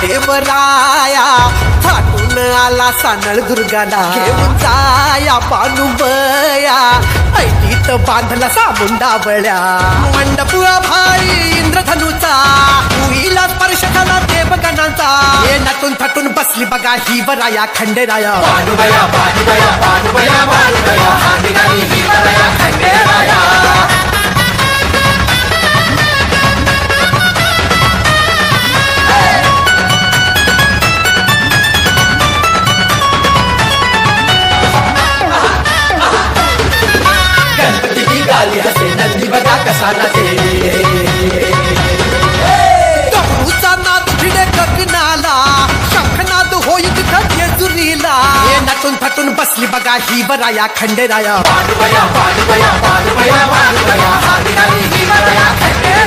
देवराया थाटून आला सानळ दुर्गाला घेऊन जाया पानुबया ऐटीत बांधला सामुंडा बळ्या मंडप भाई इंद्रधनुचा उईला स्पर्श झाला देवगणांचा हे नटून थटून बसली बघा ही वराया खंडेराया पानुबया पानुबया पानुबया पानुबया हा निघाली ही वराया खंडेराया नंदी बघा कसा नाचे डमरूचा नाद भिडे गगनाला शंखनाद होई तिथं जेजुरीला हे नटून थटून बसली बघा ही वराया खंडेराया पानुबया पानुबया पानुबया पानुबया हा निघाली ही वराया खंडेराया